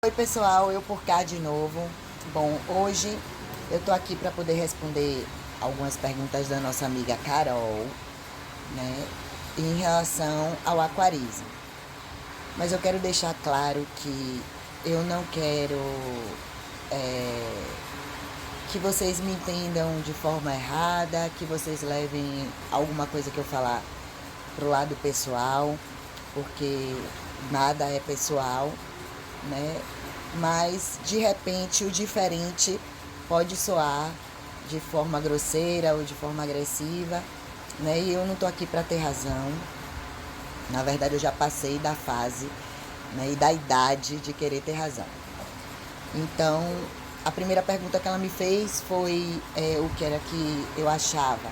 Oi pessoal, eu por cá de novo. Bom, hoje eu tô aqui para poder responder algumas perguntas da nossa amiga Carol, né, em relação ao aquarismo. Mas eu quero deixar claro que eu não quero que vocês me entendam de forma errada, que vocês levem alguma coisa que eu falar pro lado pessoal, porque nada é pessoal, né? Mas de repente o diferente pode soar de forma grosseira ou de forma agressiva, né? E eu não tô aqui para ter razão. Na verdade, eu já passei da fase, né, e da idade de querer ter razão. Então, a primeira pergunta que ela me fez foi o que era que eu achava,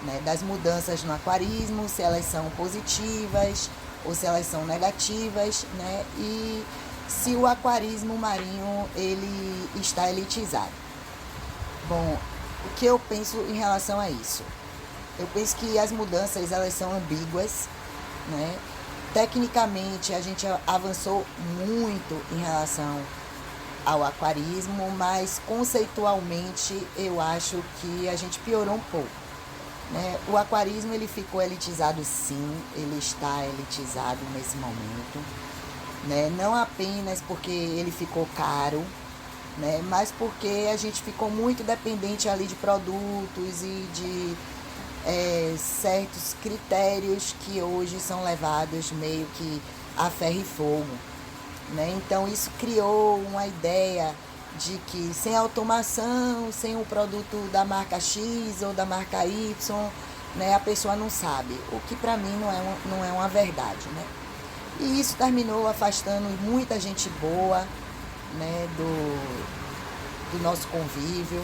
né, das mudanças no aquarismo, se elas são positivas ou se elas são negativas, né, e se o aquarismo marinho ele está elitizado. Bom, o que eu penso em relação a isso? Eu penso que as mudanças elas são ambíguas, né? Tecnicamente a gente avançou muito em relação ao aquarismo, mas conceitualmente eu acho que a gente piorou um pouco, né? O aquarismo ele ficou elitizado, sim, ele está elitizado nesse momento, né? Não apenas porque ele ficou caro, né? Mas porque a gente ficou muito dependente ali de produtos e de certos critérios que hoje são levados meio que a ferro e fogo, né? Então isso criou uma ideia de que sem automação, sem o produto da marca X ou da marca Y, né, a pessoa não sabe, o que para mim não é uma verdade, né? E isso terminou afastando muita gente boa, né, do nosso convívio,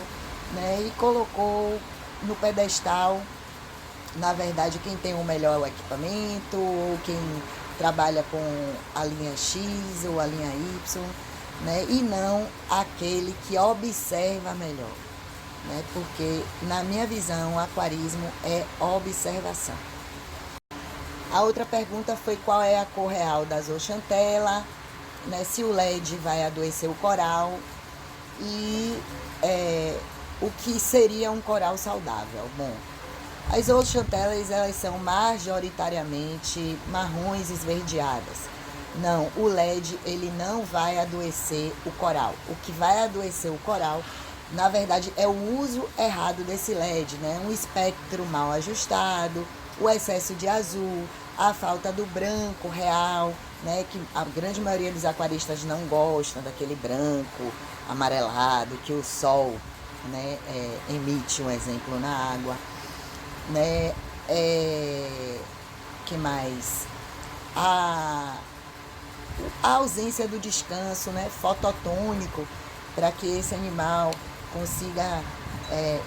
né, e colocou no pedestal, na verdade, quem tem o melhor equipamento, ou quem trabalha com a linha X ou a linha Y, né, e não aquele que observa melhor, né, porque na minha visão o aquarismo é observação. A outra pergunta foi qual é a cor real da zooxantela, né, se o LED vai adoecer o coral e o que seria um coral saudável. Bom, as zooxantelas elas são majoritariamente marrons esverdeadas. Não, o LED ele não vai adoecer o coral. O que vai adoecer o coral, na verdade, é o uso errado desse LED, né? Um espectro mal ajustado, o excesso de azul, a falta do branco real, né? Que a grande maioria dos aquaristas não gostam daquele branco amarelado que o sol, né, emite, um exemplo, na água, né? Que mais? A, a ausência do descanso, né, fototônico, para que esse animal consiga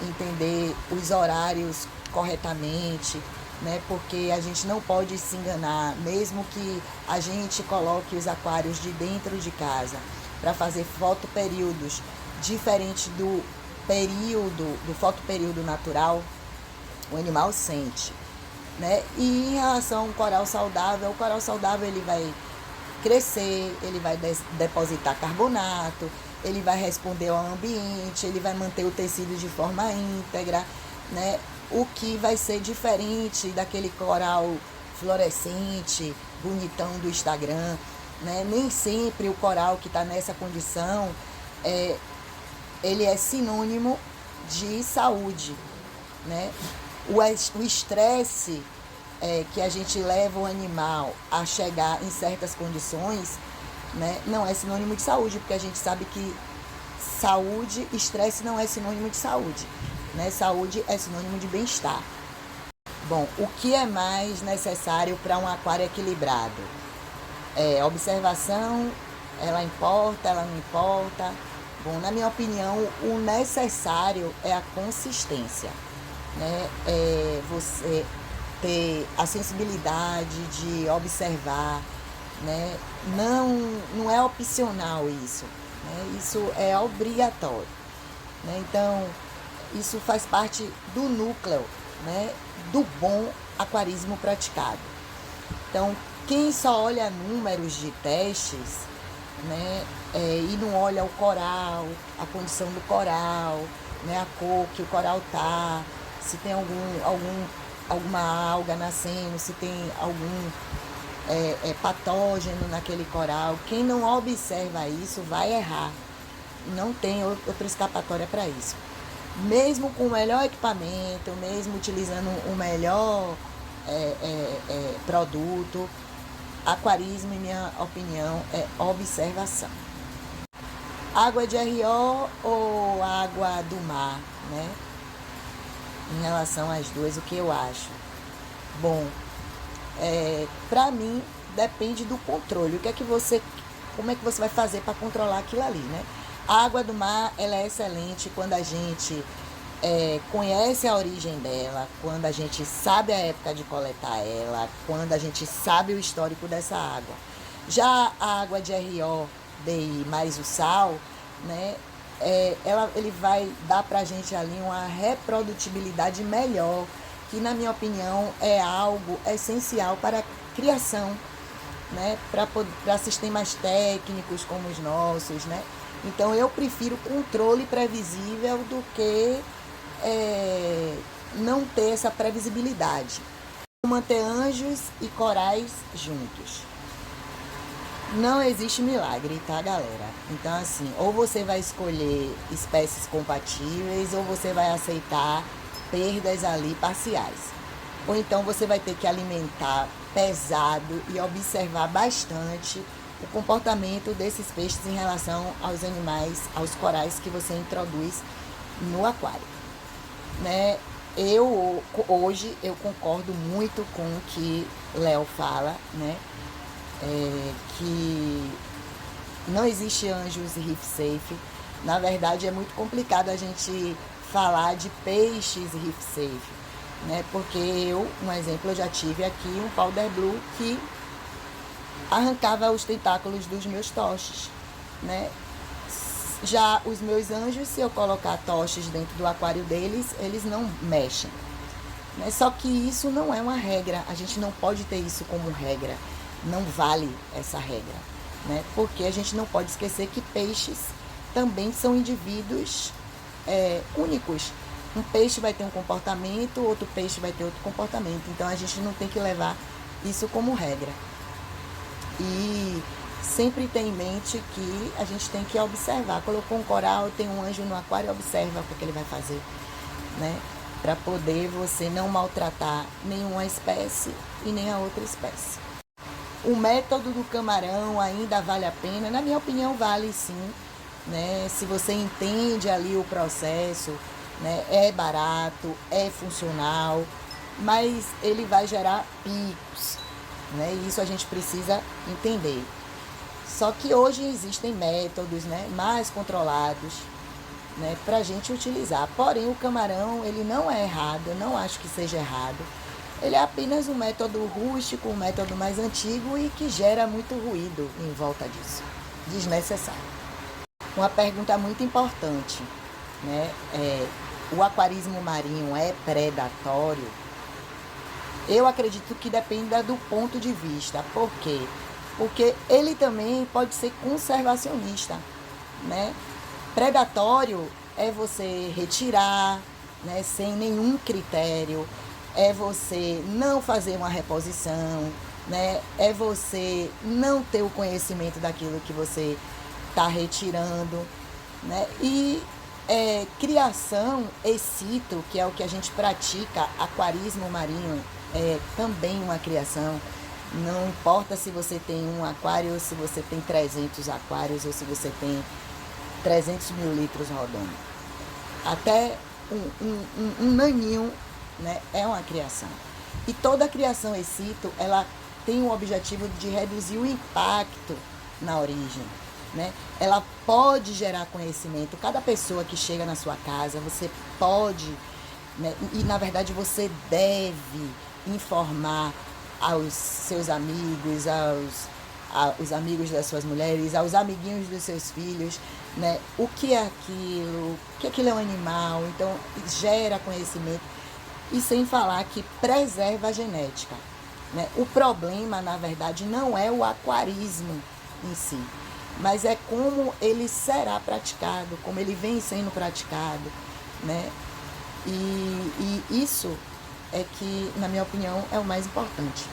entender os horários corretamente, né? Porque a gente não pode se enganar, mesmo que a gente coloque os aquários de dentro de casa para fazer fotoperíodos diferente do fotoperíodo natural, o animal sente, né? E em relação ao coral saudável, o coral saudável ele vai crescer, ele vai depositar carbonato, ele vai responder ao ambiente, ele vai manter o tecido de forma íntegra, né? O que vai ser diferente daquele coral fluorescente, bonitão do Instagram, né? Nem sempre o coral que está nessa condição ele é sinônimo de saúde, né? O estresse que a gente leva o animal a chegar em certas condições, né, não é sinônimo de saúde, porque a gente sabe que estresse não é sinônimo de saúde, né? Saúde é sinônimo de bem-estar. Bom, o que é mais necessário para um aquário equilibrado? Observação, ela importa, ela não importa? Bom, na minha opinião, o necessário é a consistência, né? Você ter a sensibilidade de observar, né? Não é opcional isso, né? Isso é obrigatório, né? Então, isso faz parte do núcleo, né, do bom aquarismo praticado. Então, quem só olha números de testes, né? E não olha o coral, a condição do coral, né? A cor que o coral tá, se tem alguma alga nascendo, se tem algum patógeno naquele coral. Quem não observa isso vai errar. Não tem outra escapatória para isso. Mesmo com o melhor equipamento, mesmo utilizando o melhor produto, aquarismo, em minha opinião, é observação. Água de RO ou água do mar, né? Em relação às duas, o que eu acho? Bom, para mim, depende do controle. Como é que você vai fazer para controlar aquilo ali, né? A água do mar, ela é excelente quando a gente conhece a origem dela, quando a gente sabe a época de coletar ela, quando a gente sabe o histórico dessa água. Já a água de RO, DI mais o sal, né? Ele vai dar pra gente ali uma reprodutibilidade melhor, que na minha opinião é algo essencial para a criação, né? Para sistemas técnicos como os nossos, né? Então eu prefiro controle previsível do que não ter essa previsibilidade. Manter anjos e corais juntos. Não existe milagre, tá, galera? Então, assim, ou você vai escolher espécies compatíveis ou você vai aceitar perdas ali parciais. Ou então você vai ter que alimentar pesado e observar bastante o comportamento desses peixes em relação aos animais, aos corais que você introduz no aquário, né? Hoje eu concordo muito com o que Léo fala, né? Que não existe anjos e reef safe. Na verdade, é muito complicado a gente falar de peixes reef safe, né? Porque um exemplo, eu já tive aqui um powder blue que arrancava os tentáculos dos meus toches, né? Já os meus anjos, se eu colocar toches dentro do aquário deles, eles não mexem, né? Só que isso não é uma regra, a gente não pode ter isso como regra, não vale essa regra, né? Porque a gente não pode esquecer que peixes também são indivíduos únicos. Um peixe vai ter um comportamento, outro peixe vai ter outro comportamento, então a gente não tem que levar isso como regra. E sempre tem em mente que a gente tem que observar. Colocou um coral, tem um anjo no aquário, observa o que ele vai fazer, né? Para poder você não maltratar nenhuma espécie e nem a outra espécie. O método do camarão ainda vale a pena? Na minha opinião, vale sim, né? Se você entende ali o processo, né? É barato, é funcional, mas ele vai gerar picos, né? E isso a gente precisa entender. Só que hoje existem métodos, né, mais controlados, né, para a gente utilizar. Porém, o camarão, ele não é errado, eu não acho que seja errado. Ele é apenas um método rústico, um método mais antigo e que gera muito ruído em volta disso, desnecessário. Uma pergunta muito importante, né, o aquarismo marinho é predatório? Eu acredito que dependa do ponto de vista. Por quê? Porque ele também pode ser conservacionista, né? Predatório é você retirar, né, sem nenhum critério, é você não fazer uma reposição, né? É você não ter o conhecimento daquilo que você está retirando, né? E criação excito, que é o que a gente pratica, aquarismo marinho, é também uma criação. Não importa se você tem um aquário ou se você tem 300 aquários ou se você tem 300 mil litros rodando. Até um naninho, né, é uma criação. E toda criação excito, ela tem o objetivo de reduzir o impacto na origem, né? Ela pode gerar conhecimento. Cada pessoa que chega na sua casa, você pode, né, e na verdade você deve informar aos seus amigos, aos amigos das suas mulheres, aos amiguinhos dos seus filhos, né? O que é aquilo, que aquilo é um animal, então gera conhecimento. E sem falar que preserva a genética, né? O problema, na verdade, não é o aquarismo em si, mas é como ele será praticado, como ele vem sendo praticado, né? E isso é que, na minha opinião, é o mais importante.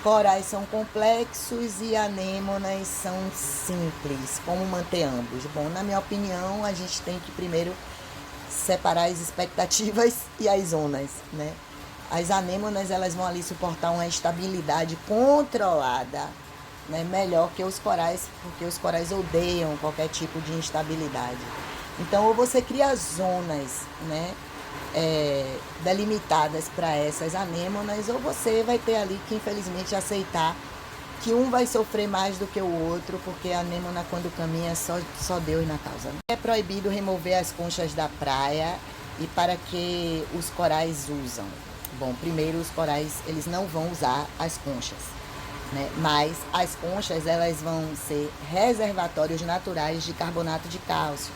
Corais são complexos e anêmonas são simples. Como manter ambos? Bom, na minha opinião, a gente tem que primeiro separar as expectativas e as zonas, né? As anêmonas, elas vão ali suportar uma estabilidade controlada, né? Melhor que os corais, porque os corais odeiam qualquer tipo de instabilidade. Então, ou você cria zonas, né? Delimitadas para essas anêmonas, ou você vai ter ali que infelizmente aceitar que um vai sofrer mais do que o outro, porque a anêmona quando caminha só Deus na causa. É proibido remover as conchas da praia e para que os corais usam? Bom, primeiro os corais eles não vão usar as conchas, né? Mas as conchas elas vão ser reservatórios naturais de carbonato de cálcio.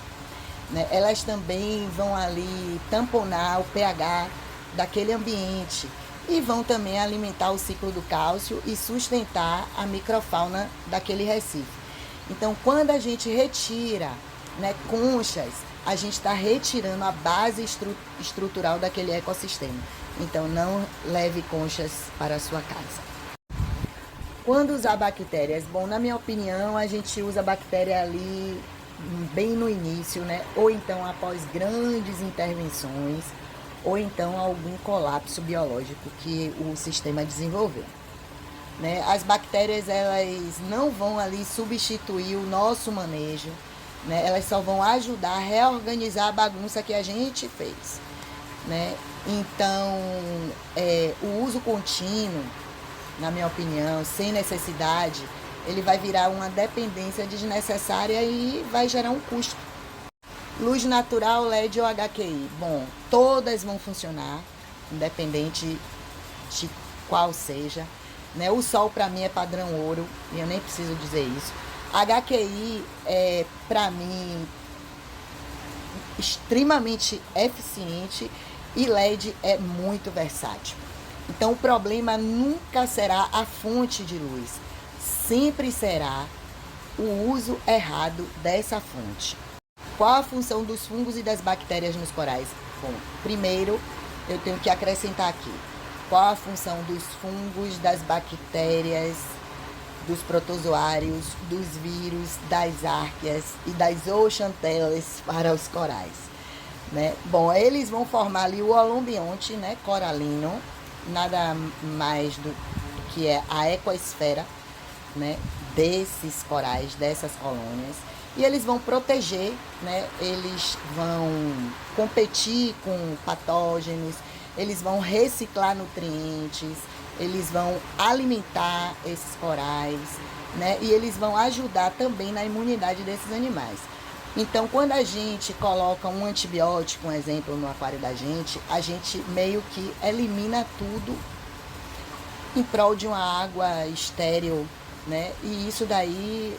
Né? Elas também vão ali tamponar o pH daquele ambiente e vão também alimentar o ciclo do cálcio e sustentar a microfauna daquele recife. Então, quando a gente retira, né, conchas, a gente está retirando a base estrutural daquele ecossistema. Então, não leve conchas para a sua casa. Quando usar bactérias? Bom, na minha opinião, a gente usa bactéria ali bem no início, né? Ou então após grandes intervenções, ou então algum colapso biológico que o sistema desenvolveu. Né? As bactérias elas não vão ali substituir o nosso manejo, né? Elas só vão ajudar a reorganizar a bagunça que a gente fez. Né? Então, o uso contínuo, na minha opinião, sem necessidade, ele vai virar uma dependência desnecessária e vai gerar um custo. Luz natural, LED ou HQI? Bom, todas vão funcionar, independente de qual seja. Né? O sol, para mim, é padrão ouro, e eu nem preciso dizer isso. HQI é, para mim, extremamente eficiente e LED é muito versátil. Então, o problema nunca será a fonte de luz. Sempre será o uso errado dessa fonte. Qual a função dos fungos e das bactérias nos corais? Bom, primeiro eu tenho que acrescentar aqui. Qual a função dos fungos, das bactérias, dos protozoários, dos vírus, das árqueas e das zooxantelas para os corais? Né? Bom, eles vão formar ali o holombionte, né, coralino, nada mais do que é a ecoesfera, né, desses corais, dessas colônias, e eles vão proteger, né, eles vão competir com patógenos, eles vão reciclar nutrientes, eles vão alimentar esses corais, né, e eles vão ajudar também na imunidade desses animais. Então, quando a gente coloca um antibiótico, um exemplo, no aquário da gente, a gente meio que elimina tudo em prol de uma água estéril, né? E isso daí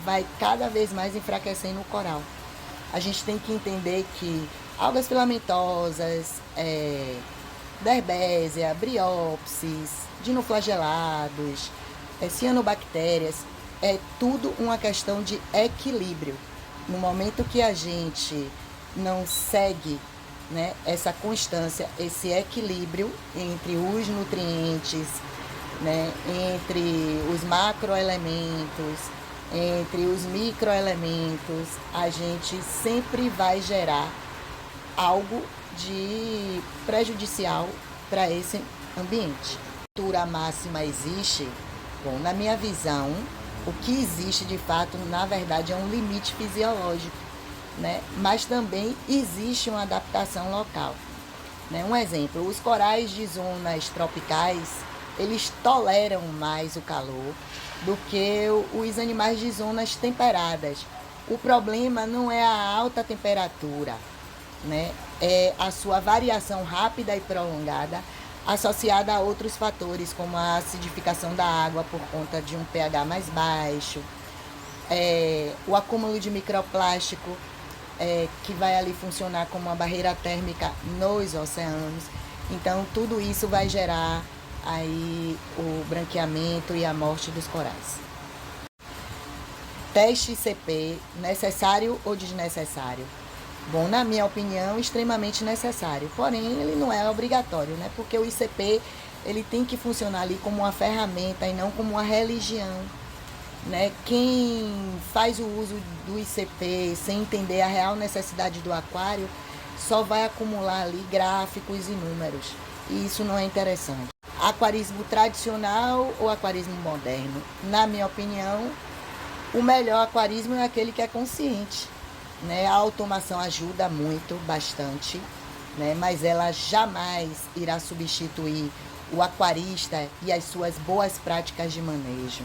vai cada vez mais enfraquecendo o coral. A gente tem que entender que algas filamentosas, Derbésia, briópsis, dinoflagelados, cianobactérias, é tudo uma questão de equilíbrio. No momento que a gente não segue, né, essa constância, esse equilíbrio entre os nutrientes, né, entre os macroelementos, entre os microelementos, a gente sempre vai gerar algo de prejudicial para esse ambiente. A temperatura máxima existe? Bom, na minha visão, o que existe de fato, na verdade, é um limite fisiológico, né? Mas também existe uma adaptação local. Né? Um exemplo, os corais de zonas tropicais, eles toleram mais o calor do que os animais de zonas temperadas. O problema não é a alta temperatura, né? É a sua variação rápida e prolongada, associada a outros fatores, como a acidificação da água por conta de um pH mais baixo, o acúmulo de microplástico, que vai ali funcionar como uma barreira térmica nos oceanos. Então, tudo isso vai gerar aí o branqueamento e a morte dos corais. teste ICP necessário ou desnecessário? Bom, na minha opinião, extremamente necessário, porém ele não é obrigatório, né? Porque o ICP ele tem que funcionar ali como uma ferramenta e não como uma religião, né? Quem faz o uso do ICP sem entender a real necessidade do aquário só vai acumular ali gráficos e números, e isso não é interessante. Aquarismo tradicional ou aquarismo moderno? Na minha opinião, o melhor aquarismo é aquele que é consciente, né? A automação ajuda muito, bastante, né? Mas ela jamais irá substituir o aquarista e as suas boas práticas de manejo,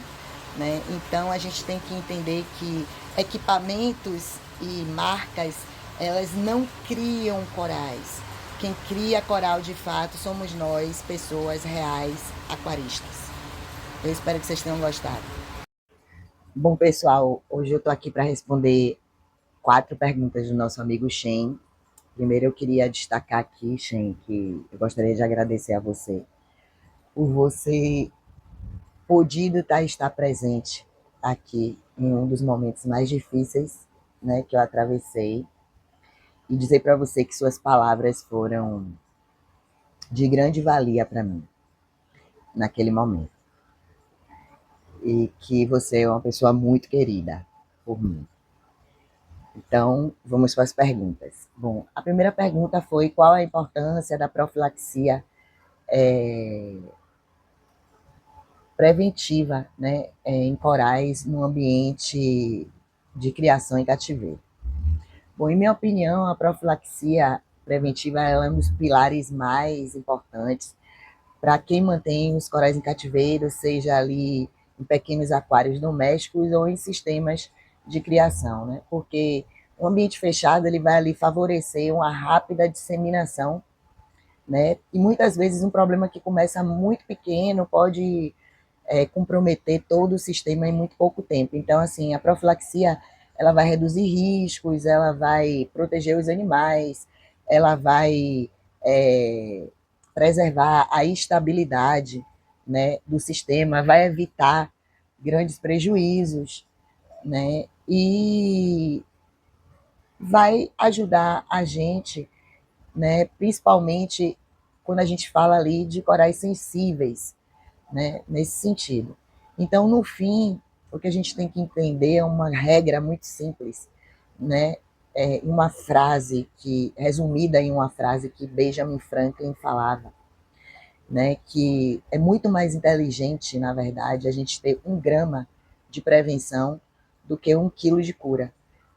né? Então a gente tem que entender que equipamentos e marcas, elas não criam corais. Quem cria coral de fato somos nós, pessoas reais, aquaristas. Eu espero que vocês tenham gostado. Bom, pessoal, hoje eu estou aqui para responder 4 perguntas do nosso amigo Shen. Primeiro eu queria destacar aqui, Shen, que eu gostaria de agradecer a você por você podido estar presente aqui em um dos momentos mais difíceis, né, que eu atravessei, e dizer para você que suas palavras foram de grande valia para mim naquele momento, e que você é uma pessoa muito querida por mim. Então, vamos para as perguntas. Bom, a primeira pergunta foi qual a importância da profilaxia preventiva, né, em corais no ambiente de criação em cativeiro. Bom, em minha opinião, a profilaxia preventiva ela é um dos pilares mais importantes para quem mantém os corais em cativeiro, seja ali em pequenos aquários domésticos ou em sistemas de criação, né? Porque o ambiente fechado ele vai ali favorecer uma rápida disseminação, né? E muitas vezes um problema que começa muito pequeno pode comprometer todo o sistema em muito pouco tempo. Então, assim, a profilaxia ela vai reduzir riscos, ela vai proteger os animais, ela vai preservar a estabilidade, né, do sistema, vai evitar grandes prejuízos, né, e vai ajudar a gente, né, principalmente quando a gente fala ali de corais sensíveis, né, nesse sentido. Então, no fim, o que a gente tem que entender é uma regra muito simples, né? Uma frase que resumida em uma frase que Benjamin Franklin falava, né? Que é muito mais inteligente, na verdade, a gente ter 1 grama de prevenção do que 1 quilo de cura.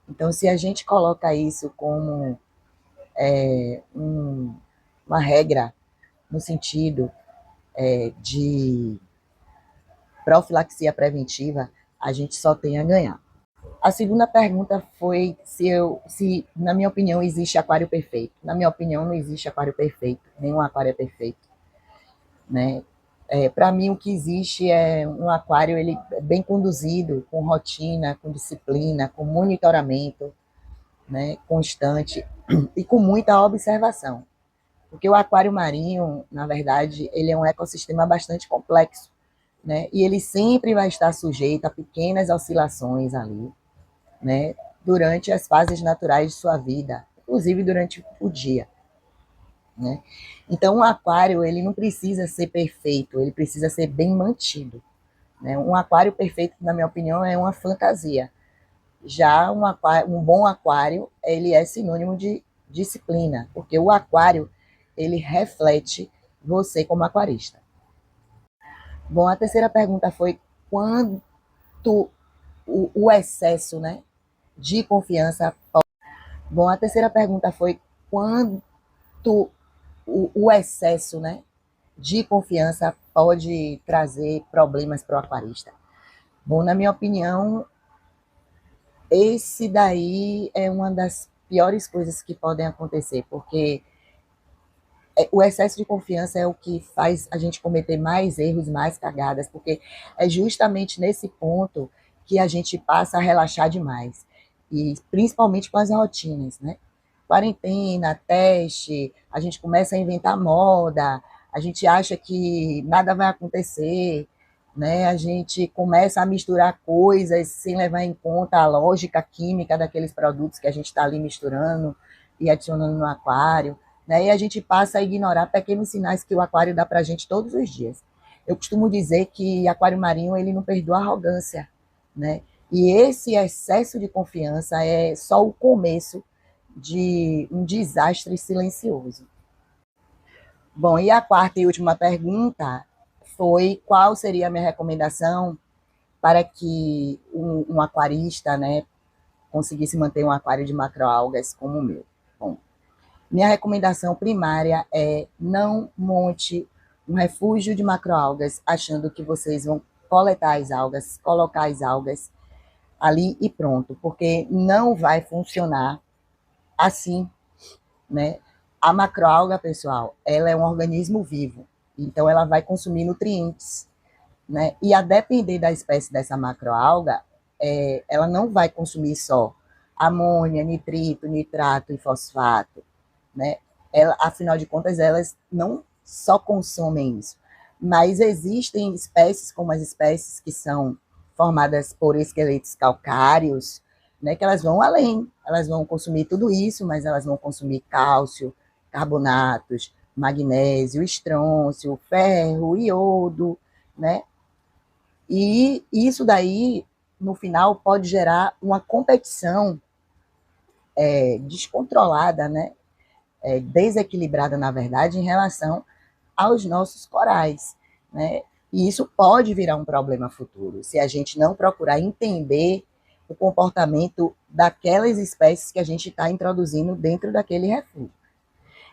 Então, se a gente coloca isso como uma regra no sentido de profilaxia preventiva, a gente só tem a ganhar. A segunda pergunta foi se, na minha opinião, existe aquário perfeito. Na minha opinião, não existe aquário perfeito, nenhum aquário é perfeito, né? Para mim, o que existe é um aquário ele bem conduzido, com rotina, com disciplina, com monitoramento, né, constante e com muita observação. Porque o aquário marinho, na verdade, ele é um ecossistema bastante complexo, né? E ele sempre vai estar sujeito a pequenas oscilações ali, né? Durante as fases naturais de sua vida, inclusive durante o dia, né? Então, o aquário ele não precisa ser perfeito, ele precisa ser bem mantido, né? Um aquário perfeito, na minha opinião, é uma fantasia. Já um bom aquário, ele é sinônimo de disciplina, porque o aquário ele reflete você como aquarista. Bom, a terceira pergunta foi quanto o excesso, né, de confiança. Bom, a terceira pergunta foi quanto o excesso, né, de confiança pode trazer problemas para o aquarista. Bom, na minha opinião, esse daí é uma das piores coisas que podem acontecer, porque o excesso de confiança é o que faz a gente cometer mais erros, mais cagadas, porque é justamente nesse ponto que a gente passa a relaxar demais. E principalmente com as rotinas, né? Quarentena, teste, a gente começa a inventar moda, a gente acha que nada vai acontecer, né? A gente começa a misturar coisas sem levar em conta a lógica química daqueles produtos que a gente está ali misturando e adicionando no aquário, né? E a gente passa a ignorar pequenos sinais que o aquário dá para a gente todos os dias. Eu costumo dizer que aquário marinho ele não perdoa a arrogância, né? E esse excesso de confiança é só o começo de um desastre silencioso. Bom, e a quarta e última pergunta foi qual seria a minha recomendação para que um aquarista, né, conseguisse manter um aquário de macroalgas como o meu. Bom, minha recomendação primária é não monte um refúgio de macroalgas achando que vocês vão coletar as algas, colocar as algas ali e pronto, porque não vai funcionar assim, né? A macroalga, pessoal, ela é um organismo vivo, então ela vai consumir nutrientes, né? E a depender da espécie dessa macroalga, ela não vai consumir só amônia, nitrito, nitrato e fosfato, né? Afinal de contas, elas não só consomem isso, mas existem espécies como as espécies que são formadas por esqueletos calcários, né, que elas vão além, elas vão consumir tudo isso, mas elas vão consumir cálcio, carbonatos, magnésio, estrôncio, ferro, iodo, né? E isso daí, no final, pode gerar uma competição descontrolada, né? Desequilibrada, na verdade, em relação aos nossos corais, né? E isso pode virar um problema futuro, se a gente não procurar entender o comportamento daquelas espécies que a gente está introduzindo dentro daquele refúgio.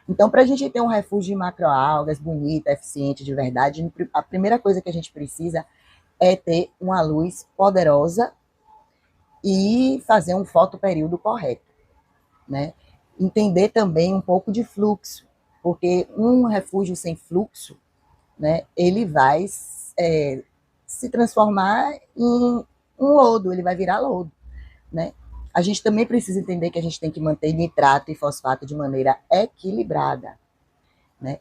Então, para a gente ter um refúgio de macroalgas bonito, eficiente, de verdade, a primeira coisa que a gente precisa é ter uma luz poderosa e fazer um fotoperíodo correto, né? Entender também um pouco de fluxo, porque um refúgio sem fluxo, né, ele vai se transformar em um lodo, ele vai virar lodo, né? A gente também precisa entender que a gente tem que manter nitrato e fosfato de maneira equilibrada, né?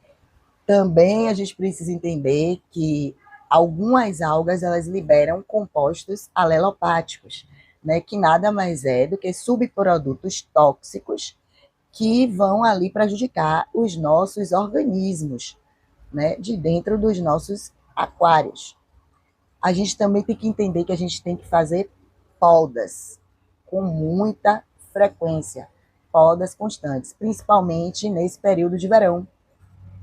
Também a gente precisa entender que algumas algas elas liberam compostos alelopáticos, né, que nada mais é do que subprodutos tóxicos que vão ali prejudicar os nossos organismos, né, de dentro dos nossos aquários. A gente também tem que entender que a gente tem que fazer podas com muita frequência, podas constantes, principalmente nesse período de verão,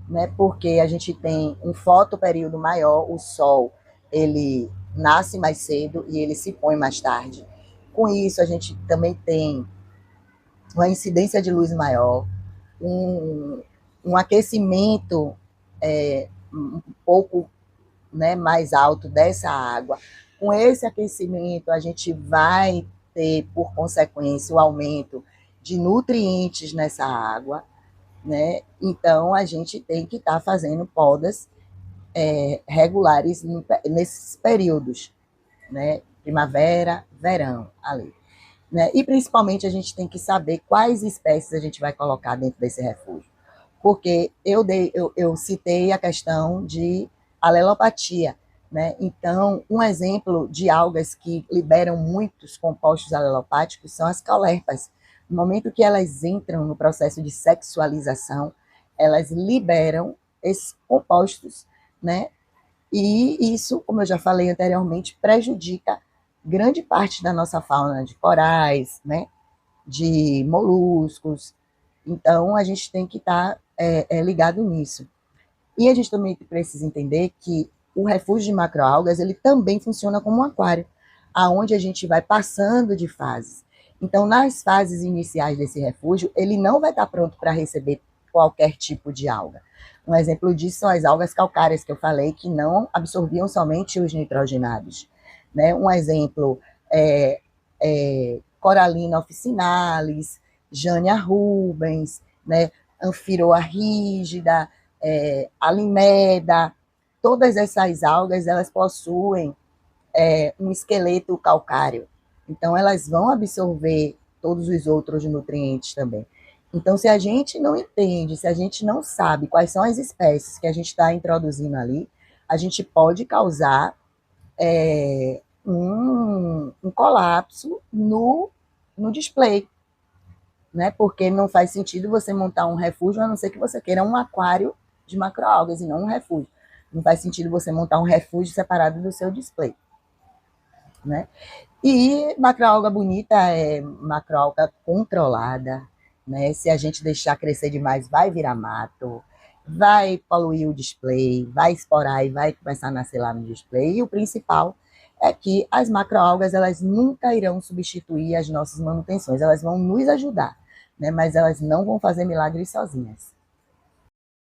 né? Porque a gente tem um fotoperíodo maior, o sol ele nasce mais cedo e ele se põe mais tarde. Com isso, a gente também tem uma incidência de luz maior, um aquecimento um pouco, né, mais alto dessa água. Com esse aquecimento, a gente vai ter, por consequência, o aumento de nutrientes nessa água, né? Então, a gente tem que estar fazendo podas regulares nesses períodos, né? Primavera, verão, ali. Né? E, principalmente, a gente tem que saber quais espécies a gente vai colocar dentro desse refúgio. Porque eu citei a questão de alelopatia, né? Então, um exemplo de algas que liberam muitos compostos alelopáticos são as caulerpas. No momento que elas entram no processo de sexualização, elas liberam esses compostos, né? E isso, como eu já falei anteriormente, prejudica grande parte da nossa fauna de corais, né? De moluscos. Então, a gente tem que estar ligado nisso. E a gente também precisa entender que o refúgio de macroalgas ele também funciona como um aquário, aonde a gente vai passando de fases. Então, nas fases iniciais desse refúgio, ele não vai estar pronto para receber qualquer tipo de alga. Um exemplo disso são as algas calcárias que eu falei, que não absorviam somente os nitrogenados. Né? Um exemplo Corallina officinalis, Jania rubens, né? Amphiroa rígida, Alimeda, todas essas algas elas possuem um esqueleto calcário. Então, elas vão absorver todos os outros nutrientes também. Então, se a gente não entende, se a gente não sabe quais são as espécies que a gente está introduzindo ali, a gente pode causar um colapso no display, né? Porque não faz sentido você montar um refúgio, a não ser que você queira um aquário de macroalgas e não um refúgio. Não faz sentido você montar um refúgio separado do seu display, né? E macroalga bonita é macroalga controlada, né? Se a gente deixar crescer demais, vai virar mato, vai poluir o display, vai esporar e vai começar a nascer lá no display. E o principal é que as macroalgas, elas nunca irão substituir as nossas manutenções, elas vão nos ajudar, né? Mas elas não vão fazer milagres sozinhas.